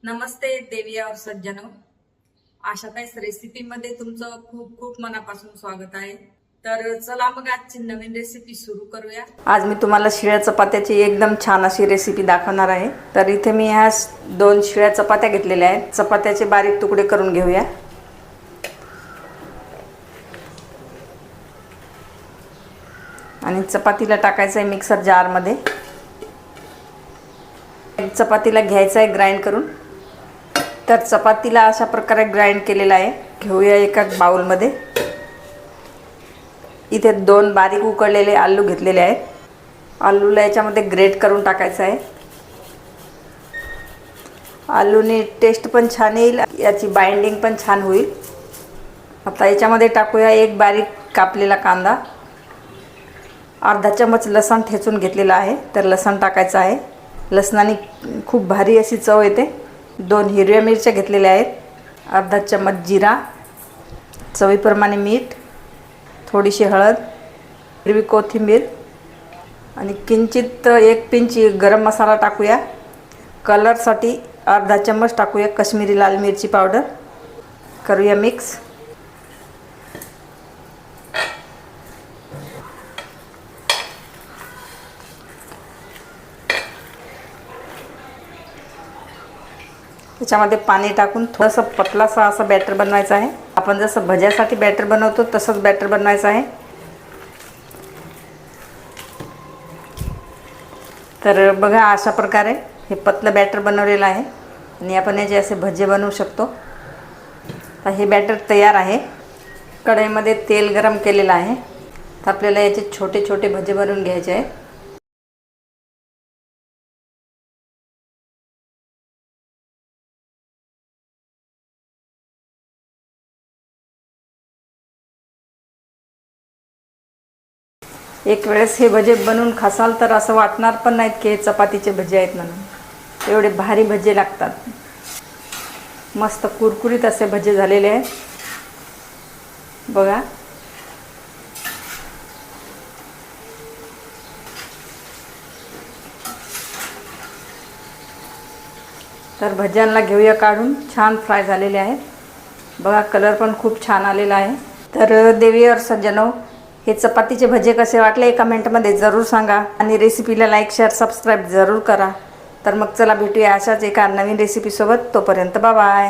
नमस्ते देवी और सज्जनो, आशाताईस रेसिपी मध्ये तुमचं खूप खूप मनापासून स्वागत आहे। तर चला मग आजची नवीन रेसिपी सुरू करूया। आज मी तुम्हाला शिळ्या चपात्याची एकदम छान अशी रेसिपी दाखवणार आहे। तर इथे मी ह्या 2 शिळ्या चपात्या घेतलेल्या आहेत। चपात्याचे बारीक तुकडे करून घेऊया। आणि चपातीला टाकायचं आहे मिक्सर जार मध्ये। चपातीला घ्यायचं आहे ग्राइंड करून। तर चपातीला अशा प्रकारे ग्राइंड केलेला आहे। घेऊया एका बाउल मध्ये। इथे 2 बारीक उकडलेले आलू घेतलेले आहेत। आलूला याच्यामध्ये ग्रेट करून टाकायचं आहे। आलूने टेस्ट पण छान येईल, याची बाइंडिंग पण छान होईल। आता याच्यामध्ये टाकूया एक बारीक कापलेला कांदा। अर्धा चमच लसण ठेचून घेतलेला आहे, तर लसण टाकायचं आहे। लसणाने खूप भारी अशी चव येते। 2 हिरव्या मिरच्या घेतलेल्या आहेत। अर्धा चमच जिरा, चवीप्रमाणे मीठ, थोडीशी हळद, हिरवी कोथिंबीर आणि किंचित 1 पिंच गरम मसाला टाकूया। कलरसाठी अर्धा चमच टाकूया काश्मीरी लाल मिरची पावडर। करूया मिक्स। त्याच्यामध्ये पाणी टाकून थोडंसं पतलासा असं बॅटर बनवायचं आहे। आपण जसं भज्यासाठी बॅटर बनवतो तसंच बॅटर बनवायचं आहे। तर बघा अशा प्रकारे हे पतलं बॅटर बनवलेलं आहे आणि आपण याचे असे भजे बनवू शकतो। तर हे बॅटर तयार आहे। कढईमध्ये तेल गरम केलेलं आहे। तर आपल्याला याचे छोटे छोटे भजे बनवून घ्यायचे आहे। एक वेळेस हे भजे बनवून खासाल तर असं वाटणार पण नाहीत की हे चपातीचे भजे आहेत म्हणून। एवढे भारी भजे लागतात। मस्त कुरकुरीत असे भजे झालेले आहेत बघा। तर भज्यांना घेऊया काढून। छान फ्राय झालेले आहेत बघा। कलर पण खूप छान आलेला आहे। तर देवी और सज्जनो, हे चपातीचे भजे कसे वाटले कमेंटमध्ये जरूर सांगा आणि रेसिपीला लाईक शेअर सबस्क्राईब जरूर करा। तर मग चला भेटूया अशाच एका नवीन रेसिपी सोबत। तोपर्यंत बाय बाय।